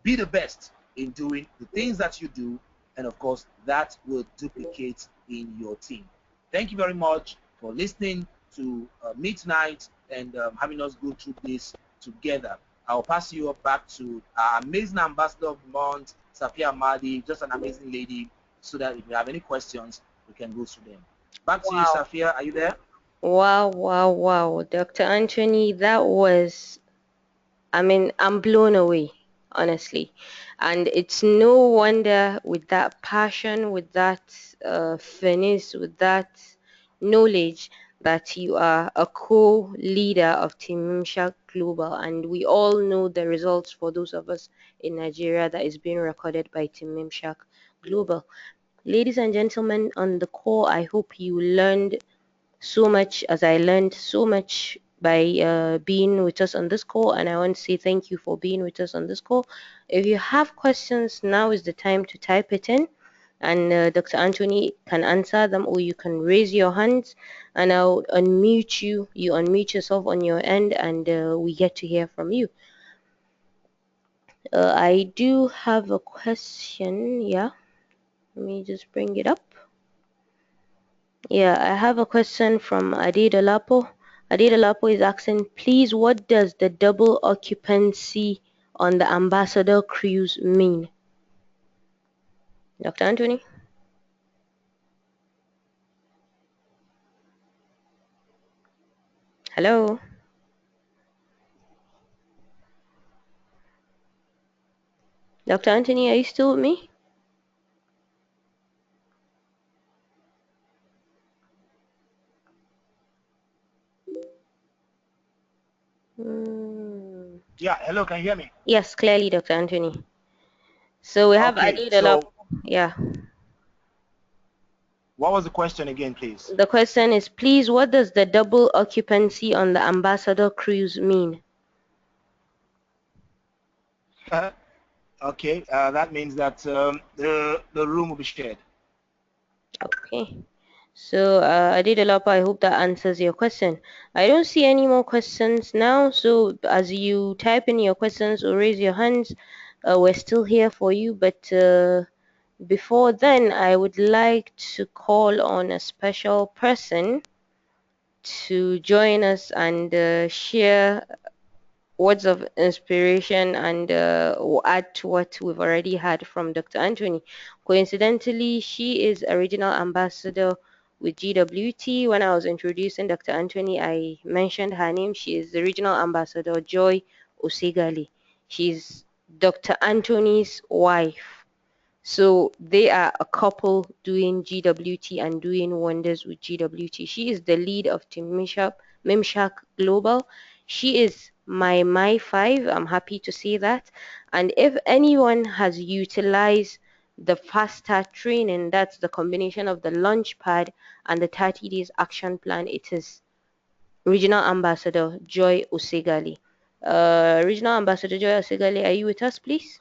S3: Be the best in doing the things that you do, and of course, that will duplicate in your team. Thank you very much for listening to me tonight and having us go through this together. I'll pass you up back to our amazing ambassador of the month, Safia Madi, just an amazing lady, so that if you have any questions, we can go through them. Back to you,
S2: Wow.
S3: Safia. Are you there?
S2: Wow, wow, wow. Dr. Anthony, that was, I mean, I'm blown away, honestly. And it's no wonder with that passion, with that finesse, with that knowledge that you are a co-leader of Team Mimshak Global. And we all know the results for those of us in Nigeria that is being recorded by Team Mimshak Global. Ladies and gentlemen on the call, I hope you learned so much as I learned so much by being with us on this call, and I want to say thank you for being with us on this call. If you have questions, now is the time to type it in, and Dr. Anthony can answer them, or you can raise your hands and I'll unmute you. You unmute yourself on your end, and we get to hear from you. I do have a question. Yeah, let me just bring it up. Yeah, I have a question from Adedolapo. Adedolapo is asking, please, what does the double occupancy on the Ambassador cruise mean? Dr. Anthony? Hello? Dr. Anthony, are you still with me?
S3: Yeah, hello, can you hear me?
S2: Yes, clearly, Dr. Anthony. So we have Adedolapo. Yeah.
S3: What was the question again, please?
S2: The question is, please, what does the double occupancy on the Ambassador cruise mean?
S3: Okay, that means that the room will be shared.
S2: Okay. So Adedolapo, I hope that answers your question. I don't see any more questions now, so as you type in your questions or raise your hands, we're still here for you. But before then, I would like to call on a special person to join us and share words of inspiration and add to what we've already had from Dr. Anthony. Coincidentally, she is a regional ambassador with GWT. When I was introducing Dr. Anthony, I mentioned her name. She is the regional ambassador Joy Oseghale. She's Dr. Anthony's wife. So they are a couple doing GWT and doing wonders with GWT. She is the lead of Team Mimshak Global. She is my 5. I'm happy to say that. And if anyone has utilized the fast start training, that's the combination of the launch pad and the 30 days action plan, it is Regional Ambassador Joy Oseghale. Regional Ambassador Joy Oseghale, are you with us, please?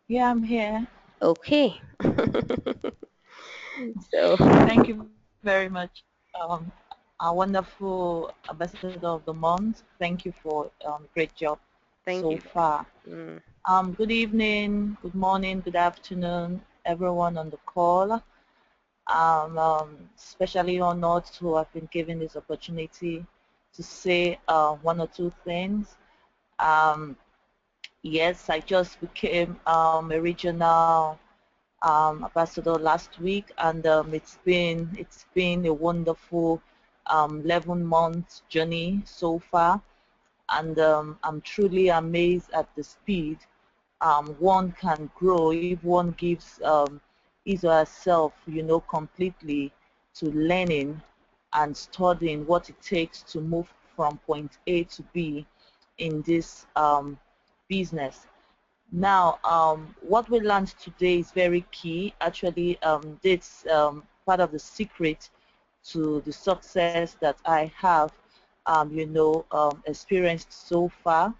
S4: Yeah, I'm here.
S2: Okay. So
S4: Thank you very much, our wonderful Ambassador of the Month. Thank you for great job
S2: thank
S4: so
S2: you.
S4: far. Good evening, good morning, good afternoon, everyone on the call. Especially honored to have been given this opportunity to say one or two things. Yes, I just became a regional ambassador last week, and it's been a wonderful 11-month journey so far, and I'm truly amazed at the speed one can grow if one gives his or herself, completely to learning and studying what it takes to move from point A to B in this business. Now, what we learned today is very key. Actually, it's part of the secret to the success that I have, experienced so far.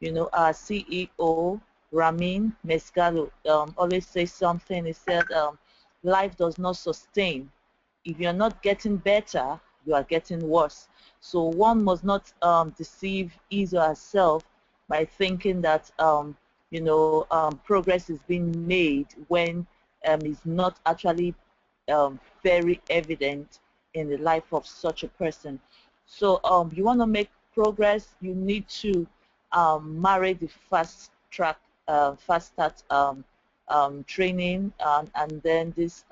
S4: Our CEO, Ramin Mescalo, always says something. He said, life does not sustain. If you're not getting better, you are getting worse. So one must not deceive his or herself by thinking that progress is being made when it's not actually very evident in the life of such a person. So you want to make progress, you need to marry the fast track, fast start training, and then this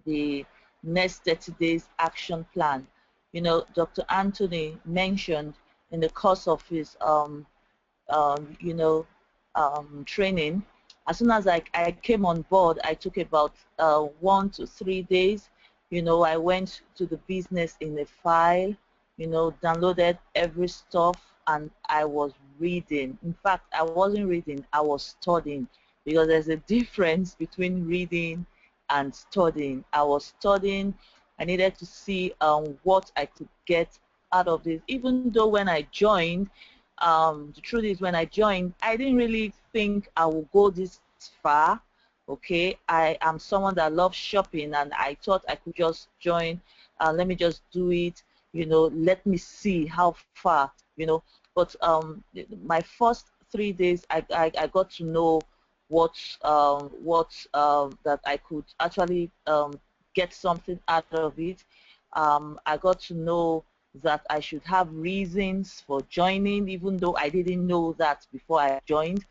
S4: the next 30 days action plan. Dr. Anthony mentioned in the course of his training, as soon as I came on board, I took about 1 to 3 days. I went to the business in a file, downloaded every stuff, and I was reading. In fact, I wasn't reading, I was studying, because there's a difference between reading and studying. I was studying. I needed to see what I could get out of this. Even though when I joined, the truth is when I joined, I didn't really think I would go this far. Okay, I am someone that loves shopping, and I thought I could just join. Let me just do it. Let me see how far. But my first 3 days, I got to know what that I could actually get something out of it. I got to know that I should have reasons for joining, even though I didn't know that before I joined.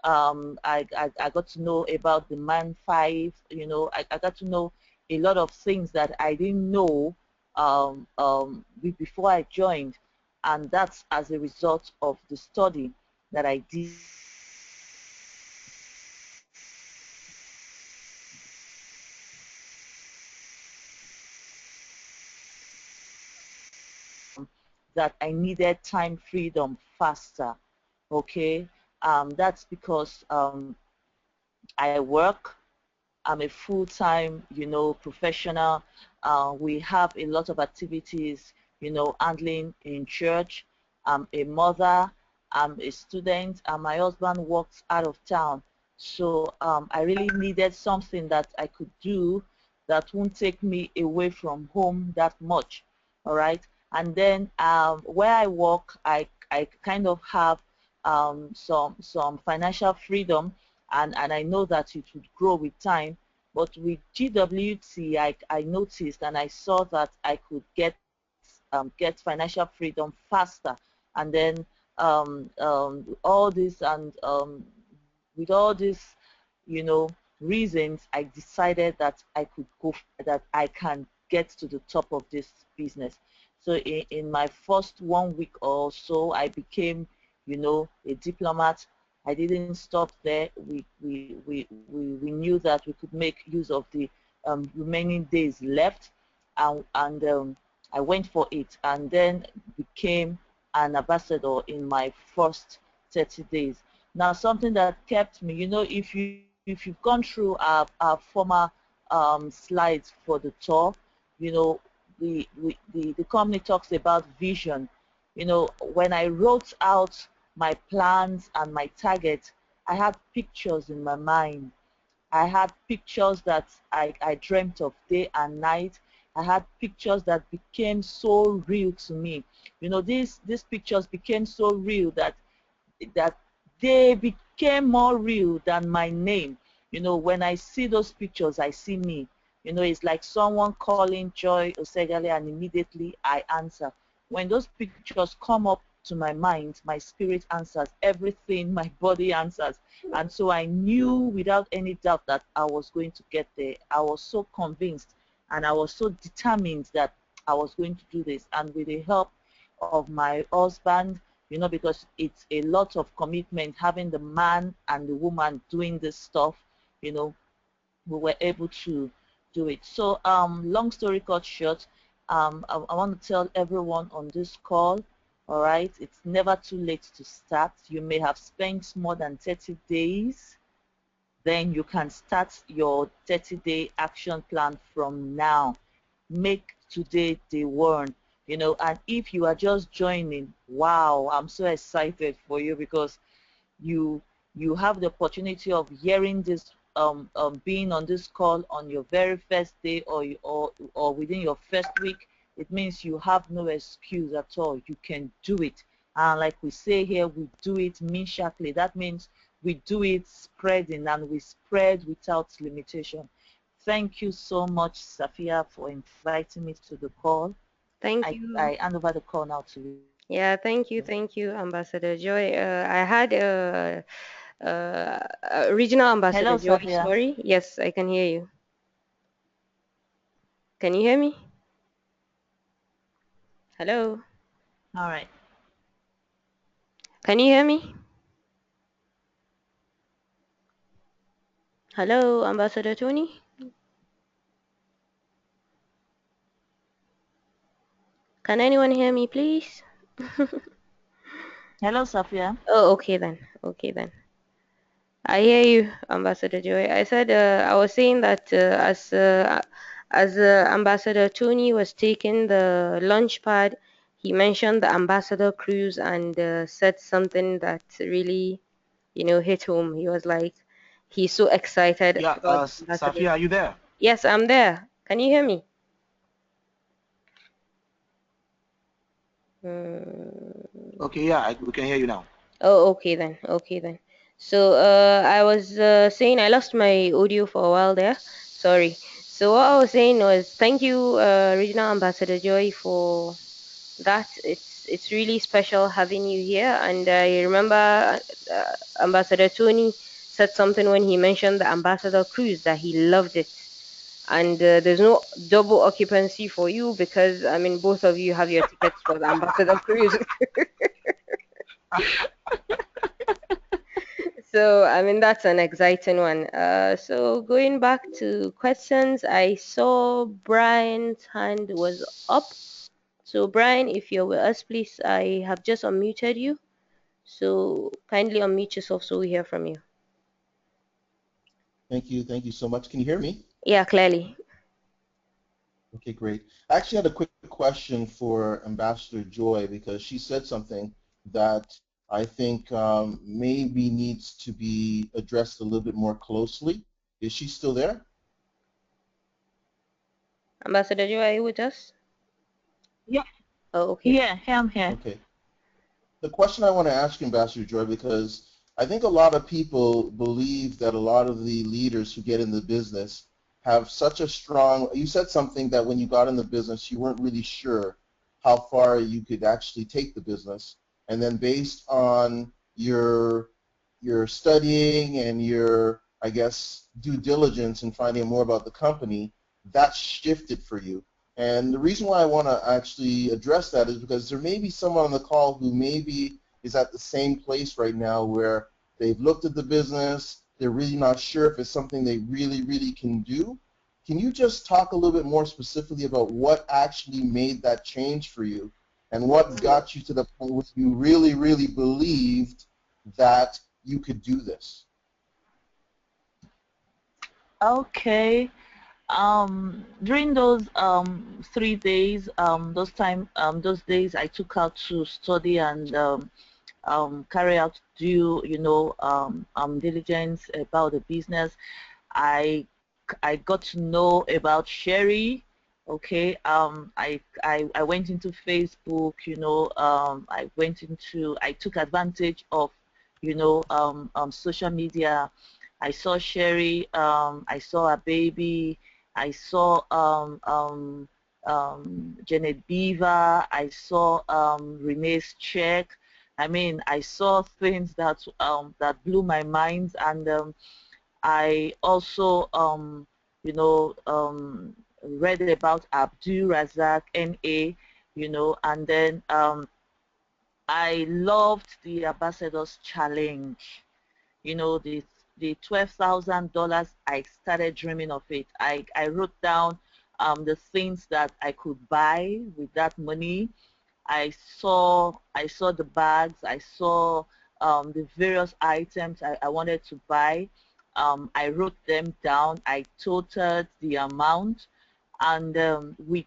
S4: I got to know about the Man 5. I got to know a lot of things that I didn't know before I joined, and that's as a result of the study that I did. That I needed time freedom faster. Okay, that's because I work. I'm a full-time, professional. We have a lot of activities, handling in church. I'm a mother. I'm a student, and my husband works out of town. So I really needed something that I could do that won't take me away from home that much. All right. And then where I work, I kind of have some financial freedom, and I know that it would grow with time. But with GWT, I noticed and I saw that I could get financial freedom faster. And then all this, and with all these, reasons, I decided that I could that I can get to the top of this business. So in my first 1 week or so, I became, a diplomat. I didn't stop there. We knew that we could make use of the remaining days left, and I went for it, and then became an ambassador in my first 30 days. Now, something that kept me, if you've gone through our former slides for the tour, the company talks about vision. When I wrote out my plans and my targets, I had pictures in my mind. I had pictures that I dreamt of day and night. I had pictures that became so real to me. These pictures became so real that they became more real than my name. When I see those pictures, I see me. It's like someone calling Joy Oseghale, and immediately I answer. When those pictures come up to my mind, my spirit answers. Everything, my body answers. And so I knew without any doubt that I was going to get there. I was so convinced, and I was so determined that I was going to do this. And with the help of my husband, because it's a lot of commitment, having the man and the woman doing this stuff, we were able to do it. So long story cut short, I want to tell everyone on this call, all right, it's never too late to start. You may have spent more than 30 days, then you can start your 30-day action plan from now. Make today day one. And if you are just joining, wow, I'm so excited for you, because you have the opportunity of hearing this being on this call on your very first day or within your first week, it means you have no excuse at all. You can do it. And like we say here, we do it minshakly. That means we do it spreading, and we spread without limitation. Thank you so much, Safia, for inviting me to the call.
S2: Thank
S4: I,
S2: you.
S4: I hand over the call now to you.
S2: Yeah, thank you, Ambassador Joy. I had Regional Ambassador
S4: Hello,
S2: Joy.
S4: Safia.
S2: Sorry, yes, I can hear you. Can you hear me? Hello,
S4: All right.
S2: can you hear me? Hello, Ambassador Tony. Can anyone hear me, please?
S4: Hello, Safia.
S2: Oh, okay then. Okay then. I hear you, Ambassador Joy. I said I was saying that as Ambassador Tony was taking the launch pad, he mentioned the Ambassador cruise and said something that really, hit home. He was like, he's so excited
S3: Yeah,
S2: about the Ambassador.
S3: Safia, are you there?
S2: Yes, I'm there. Can you hear me? Hmm.
S3: Okay, yeah, we can hear you now.
S2: Oh, okay then. Okay then. So I was saying I lost my audio for a while there. Sorry. So what I was saying was thank you, Regional Ambassador Joy, for that. It's really special having you here. And I remember Ambassador Tony said something when he mentioned the Ambassador cruise that he loved it. And there's no double occupancy for you because I mean both of you have your tickets for the Ambassador cruise. So, I mean, that's an exciting one. So going back to questions, I saw Brian's hand was up. So, Brian, if you're with us, please, I have just unmuted you. So kindly unmute yourself so we hear from you.
S5: Thank you so much. Can you hear me?
S2: Yeah, clearly.
S5: Okay, great. I actually had a quick question for Ambassador Joy because she said something that I think maybe needs to be addressed a little bit more closely. Is she still there?
S2: Ambassador Joe, are you with us?
S4: Yeah.
S2: Oh, okay.
S4: Yeah, I'm here.
S5: Okay. The question I want to ask Ambassador Joy, because I think a lot of people believe that a lot of the leaders who get in the business have such a strong, you said something that when you got in the business, you weren't really sure how far you could actually take the business. And then based on your studying and your, I guess, due diligence in finding more about the company, that shifted for you. And the reason why I want to actually address that is because there may be someone on the call who maybe is at the same place right now where they've looked at the business, they're really not sure if it's something they really can do. Can you just talk a little bit more specifically about what actually made that change for you and what got you to the point where you really believed that you could do this?
S4: Okay. During those 3 days, those days I took out to study and carry out diligence about the business. I got to know about Sherry. Okay, I went into Facebook. I took advantage of social media. I saw Sherry. I saw a baby. I saw Janet Beaver. I saw Renee's check. I mean, I saw things that blew my mind, and I also read about Abdul Razak NA, and then I loved the Ambassador's Challenge. The $12,000. I started dreaming of it. I wrote down the things that I could buy with that money. I saw the bags. I saw the various items I wanted to buy. I wrote them down. I totaled the amount, and with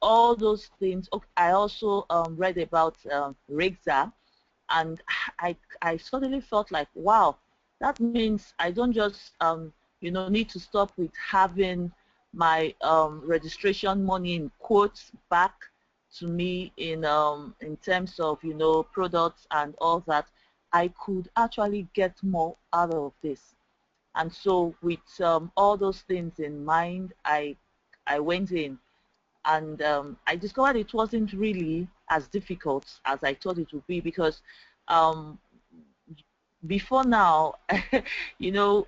S4: all those things. Okay, I also read about Rigza, and I suddenly felt like, wow, that means I don't just need to stop with having my registration money in quotes back to me in terms of products and all that. I could actually get more out of this. And so with all those things in mind, I went in, and I discovered it wasn't really as difficult as I thought it would be, because um, before now,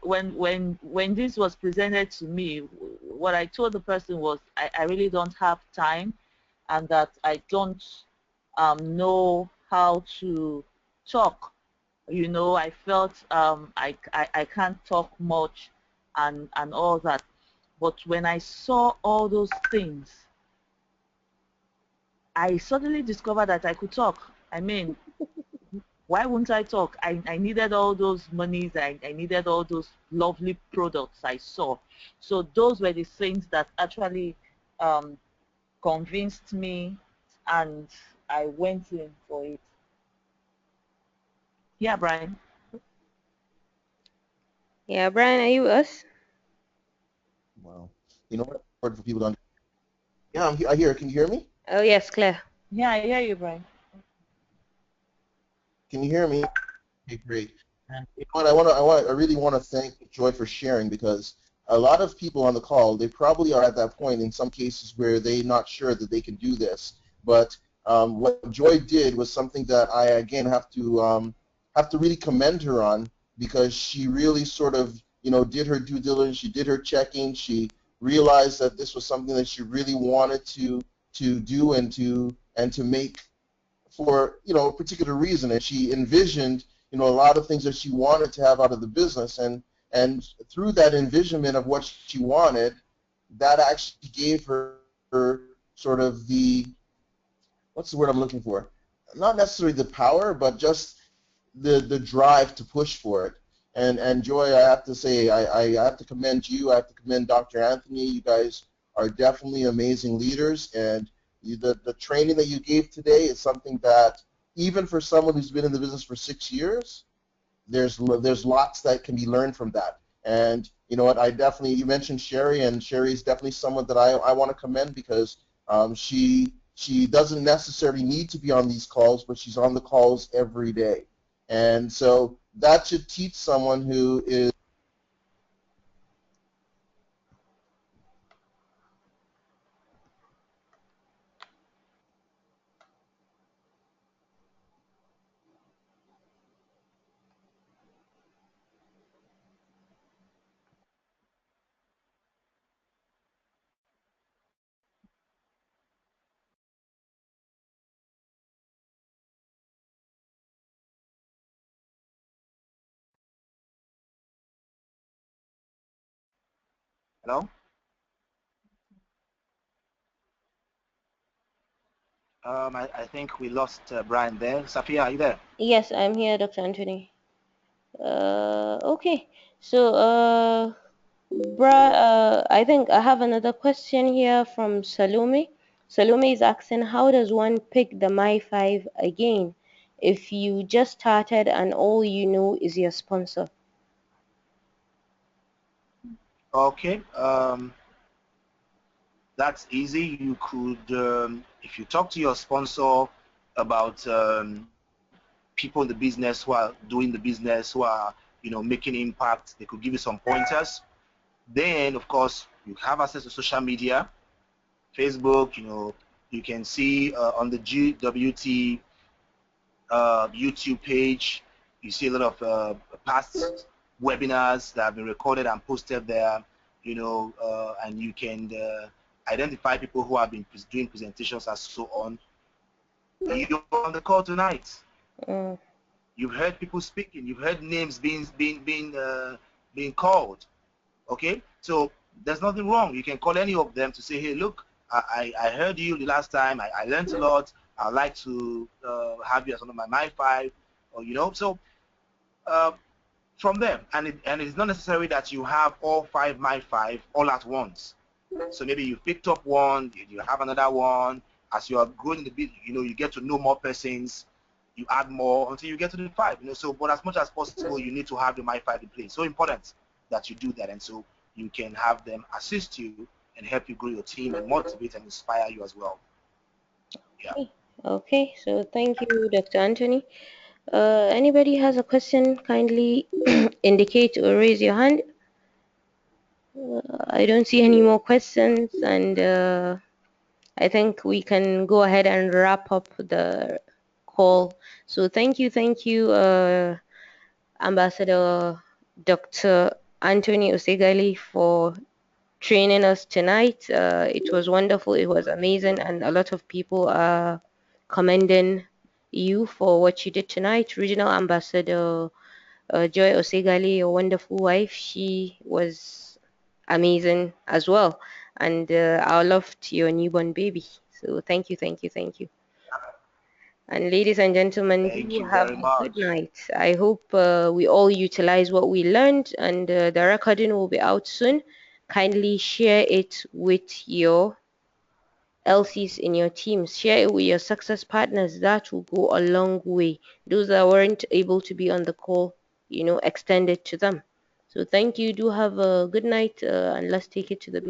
S4: when this was presented to me, what I told the person was I really don't have time, and that I don't know how to talk. I felt I can't talk much and all that. But when I saw all those things, I suddenly discovered that I could talk. I mean, why wouldn't I talk? I needed all those monies. I needed all those lovely products I saw. So those were the things that actually um, convinced me, and I went in for it. Yeah, Brian.
S2: Yeah, Brian, are you with us?
S5: Wow. You know what? Hard for people to understand. Yeah, I hear. Can you hear me?
S2: Oh, yes, Claire.
S4: Yeah, I hear you, Brian.
S5: Can you hear me? Okay, great. And you know what? I really want to thank Joy for sharing, because a lot of people on the call, they probably are at that point in some cases where they're not sure that they can do this. But what Joy did was something that I again have to really commend her on, because she really sort of did her due diligence. She did her checking. She realized that this was something that she really wanted to do and to make for a particular reason, and she envisioned a lot of things that she wanted to have out of the business, and through that envisionment of what she wanted, that actually gave her sort of the, what's the word I'm looking for, not necessarily the power, but just the drive to push for it. And Joy, I have to say, I have to commend you. I have to commend Dr. Anthony. You guys are definitely amazing leaders, and the training that you gave today is something that, even for someone who's been in the business for 6 years, there's lots that can be learned from that. And you know what? You mentioned Sherry, and Sherry is definitely someone that I want to commend, because she doesn't necessarily need to be on these calls, but she's on the calls every day. And so that should teach someone who is.
S3: Hello? I think we lost Brian there. Safia, are you there?
S2: Yes, I'm here, Dr. Anthony. Okay. So, I think I have another question here from Salome. Salome is asking, how does one pick the My 5 again if you just started and all you know is your sponsor?
S3: Okay. That's easy. You could, if you talk to your sponsor about people in the business who are doing the business, who are, making impact, they could give you some pointers. Then, of course, you have access to social media, Facebook. You can see on the GWT YouTube page, you see a lot of past webinars that have been recorded and posted there. And you can identify people who have been doing presentations and so on. You're on the call tonight.
S2: Mm.
S3: You've heard people speaking. You've heard names being called. Okay, so there's nothing wrong. You can call any of them to say, hey, look, I heard you the last time. I learned a lot. I'd like to have you as one of my 5, or so from them. And it's not necessary that you have all 5 my 5 all at once. So maybe you picked up one, you have another one. As you are growing in the bit, you get to know more persons. you add more until you get to the 5. So but as much as possible, you need to have the My5 in place. So important that you do that, and so you can have them assist you and help you grow your team and motivate and inspire you as well. Yeah.
S2: Okay, so thank you, Dr. Anthony. Anybody has a question, kindly indicate or raise your hand. I don't see any more questions, and I think we can go ahead and wrap up the call. So thank you, Ambassador Dr. Anthony Oseghale, for training us tonight. It was wonderful, it was amazing, and a lot of people are commending you for what you did tonight. Regional Ambassador Joy Oseghale, your wonderful wife, she was amazing as well. And our love to your newborn baby. So thank you, thank you, thank you. And ladies and gentlemen,
S3: Thank
S2: do
S3: you
S2: have
S3: very
S2: a good
S3: much.
S2: night. I hope we all utilize what we learned, and the recording will be out soon. Kindly share it with your LCs in your teams. Share it with your success partners. That will go a long way. Those that weren't able to be on the call, extend it to them. So thank you. Do have a good night, and let's take it to the